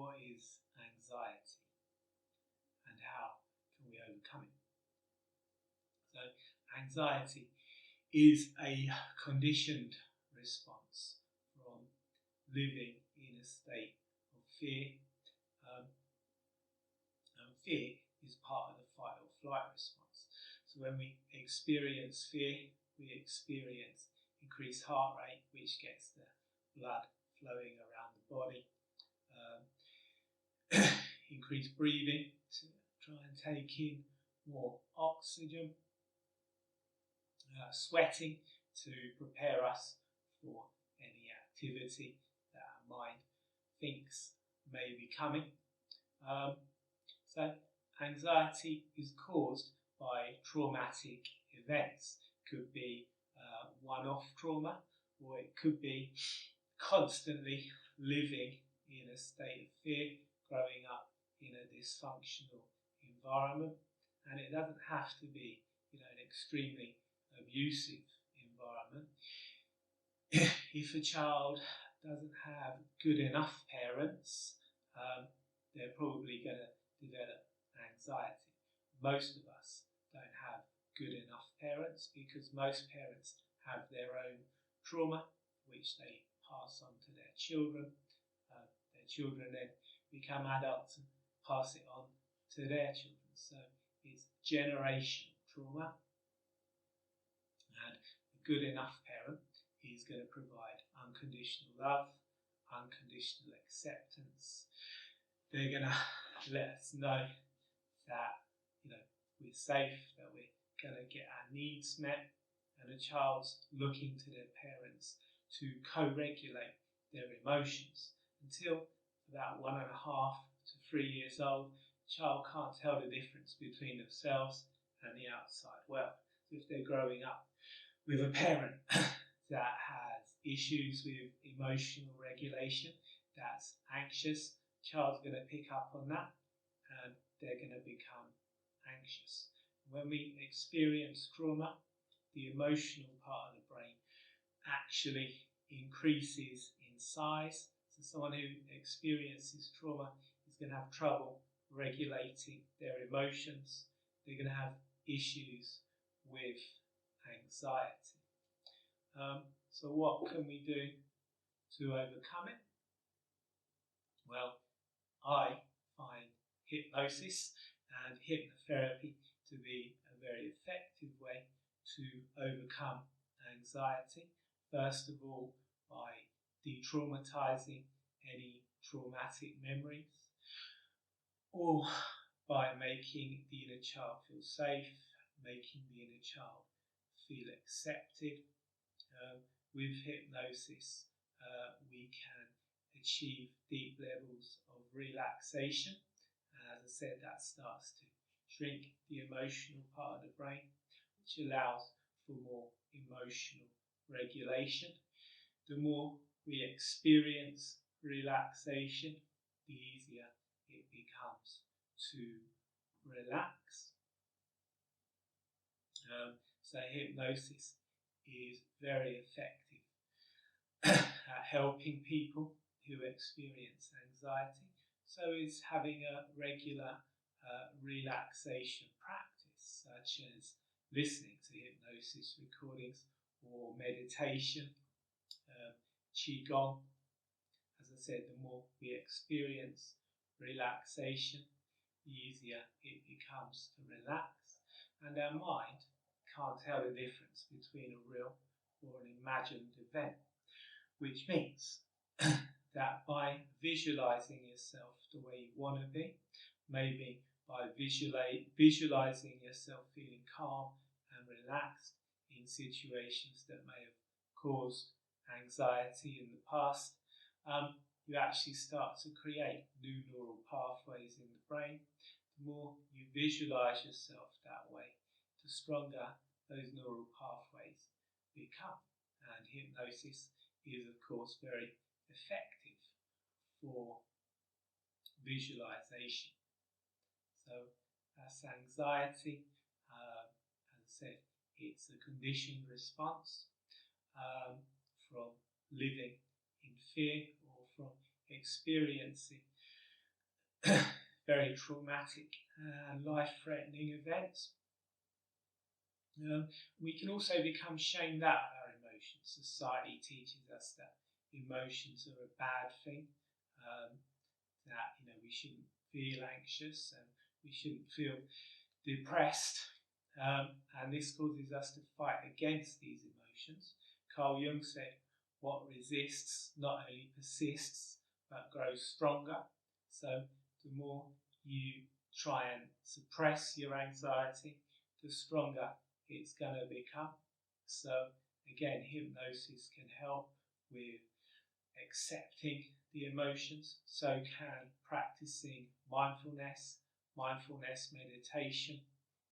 what is anxiety and how can we overcome it? So anxiety is a conditioned response from living in a state of fear. And fear is part of the fight or flight response. So when we experience fear, we experience increased heart rate, which gets the blood flowing around the body. Increased breathing to try and take in more oxygen. Sweating to prepare us for any activity that our mind thinks may be coming. So anxiety is caused by traumatic events. It could be one-off trauma, or it could be constantly living in a state of fear, growing up in a dysfunctional environment. And it doesn't have to be, an extremely abusive environment. If a child doesn't have good enough parents, they're probably going to develop anxiety. Most of us don't have good enough parents because most parents have their own trauma, which they pass on to their children. Their children then become adults and pass it on to their children. So it's generational trauma. And a good enough parent is going to provide unconditional love, unconditional acceptance. They're going to let us know that we're safe, that we're going to get our needs met, and a child's looking to their parents to co-regulate their emotions. Until about 1.5 to 3 years old, the child can't tell the difference between themselves and the outside world. So if they're growing up with a parent that has issues with emotional regulation, that's anxious, the child's going to pick up on that and they're going to become anxious. When we experience trauma, the emotional part of the brain actually increases in size. So someone who experiences trauma is going to have trouble regulating their emotions. They're going to have issues with anxiety. So what can we do to overcome it? Well, I find hypnosis and hypnotherapy to be a very effective way to overcome anxiety. First of all, by de-traumatizing any traumatic memories, or by making the inner child feel safe, making the inner child feel accepted. With hypnosis, we can achieve deep levels of relaxation. As I said, that starts to shrink the emotional part of the brain, which allows for more emotional regulation. The more we experience relaxation, the easier it becomes to relax. So hypnosis is very effective at helping people who experience anxiety. So is having a regular relaxation practice, such as listening to hypnosis recordings or meditation, qigong. As I said, the more we experience relaxation, the easier it becomes to relax, and our mind can't tell the difference between a real or an imagined event, which means that by visualizing yourself the way you want to be, maybe by visualizing yourself feeling calm and relaxed in situations that may have caused anxiety in the past, you actually start to create new neural pathways in the brain. The more you visualize yourself that way, the stronger those neural pathways become. And hypnosis is, of course, very effective for visualization. So that's anxiety. As I said, it's a conditioned response from living in fear or from experiencing very traumatic and life-threatening events. We can also become shamed out of our emotions. Society teaches us that emotions are a bad thing, that we shouldn't feel anxious and we shouldn't feel depressed, and this causes us to fight against these emotions. Carl Jung said, "What resists not only persists but grows stronger." So the more you try and suppress your anxiety, the stronger it's going to become. So again, hypnosis can help with accepting the emotions. So can practicing mindfulness meditation,